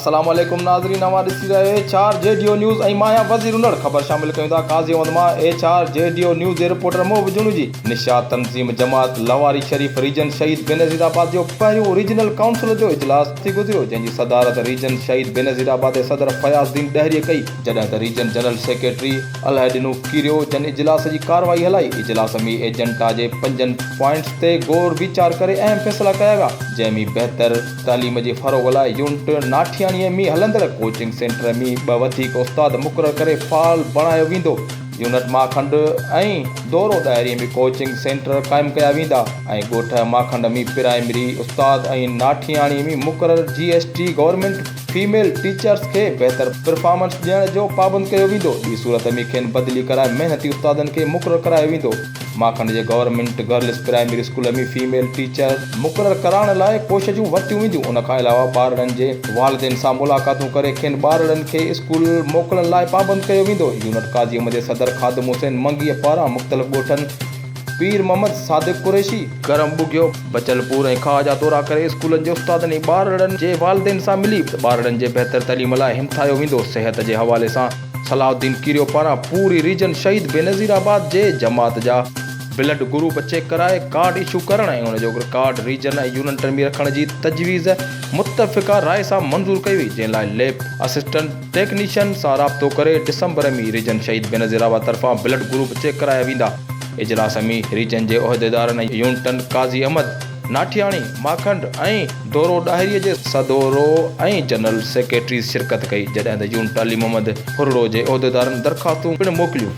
अस्सलाम वालेकुम नाज़रीन, हमारे ॾिसी रहे HR JDO न्यूज़ ऐं मां आहियां वज़ीर उनड़। ख़बर शामिल कयूं था काज़ी अहमद मां HR JDO न्यूज़ जे रिपोर्टर मोहब जी। निशात तंज़ीम जमात लवारी शरीफ़ रीजन शहीद बेनज़ीराबाद जो पहिरियों रीजनल काउंसिल जो इजलास थी गुज़रियो, जंहिंजी सदारत रीजन शहीद बेनज़ीराबाद जे सदर फयाज़ुद्दीन ॾहरीअ कई, जॾहिं त रीजन जनरल सेक्रेटरी अलहदिनू कीरियो जन इजलास जी कार्रवाई हलाई। इजलास में एजेंडा जे 5 पॉइंट्स ते गौर वीचार करे अहम फैसला कया विया, जंहिंमें बहितर तालीम जे फ़रोग़ लाइ यूनिट नाठियाणीअ में हलंदड़ कोचिंग सेंटर में 2 वधीक उस्ताद मुक़ररु करे फ़ाल बणायो वेंदो। यूनिट माखंड ऐं दोरो ॾाइरीअ में कोचिंग सेंटर क़ाइमु कया वेंदा ऐं ॻोठ माखंड में प्राइमरी उस्ताद ऐं नाठियाणीअ में मुक़ररु GST गवर्नमेंट फीमेल टीचर्स खे बहितर परफॉर्मेंस ॾियण जो पाबंद कयो वेंदो। ॿी सूरत में खेनि बदिली कराए महिनती उस्तादनि खे मुक़ररु करायो वेंदो। माखंड जे गवर्नमेंट गर्ल्स प्राइमरी स्कूल में फीमेल टीचर मुक़ररु कराइण लाइ कोशिशूं वरितियूं वेंदियूं। उन खां अलावा ॿारनि जे वालिदेन सां मुलाक़ातूं करे खेनि ॿारनि खे स्कूल मोकिलण लाइ पाबंद कयो वेंदो। यूनिट काज़ी अहमद जे सदर ख़ादिम हुसैन मंगीअ पारां मुख़्तलिफ़ ॻोठनि पीर मोहम्मद सादिक कुरैशी, करम बुगियो, बचलपुर ऐं खाजा तौरा करे स्कूलनि जे उस्तादनि ऐं ॿारनि जे वालिदेन सां मिली ॿारनि जे बहितर तालीम लाइ हिमथायो वेंदो। सिहत जे हवाले सां सलाहुद्दीन कीरियो पारां पूरी रीजन शहीद बेनज़ीराबाद जे जमात जा ब्लड ग्रुप चेक कराए कार्ड इशू करण ऐं उन जो रिकॉर्ड रीजन ऐं यूनिटनि में रखण जी तजवीज़ मुतफ़िक़ा राय सां मंज़ूर कई हुई, जंहिं लाइ लैब असिस्टेंट टेक्नीशियन सां राब्तो करे दिसंबर में रीजन शहीद बेनज़ीराबाद तरफ़ां ब्लड ग्रुप चेक कराया वेंदा। इजलास में रीजन जे उहिदेदारनि ऐं यूनिटनि काज़ी अहमद नाठियाणी माखंड ऐं दोरो ॾाहिरीअ जे सदोरो ऐं जनरल सेक्रेटरी शिरकत कई, जॾहिं त यूनिट अली मोहम्मद फुरड़ो जे उहिदेदारनि दरख़्वास्तूं पिणु मोकिलियूं।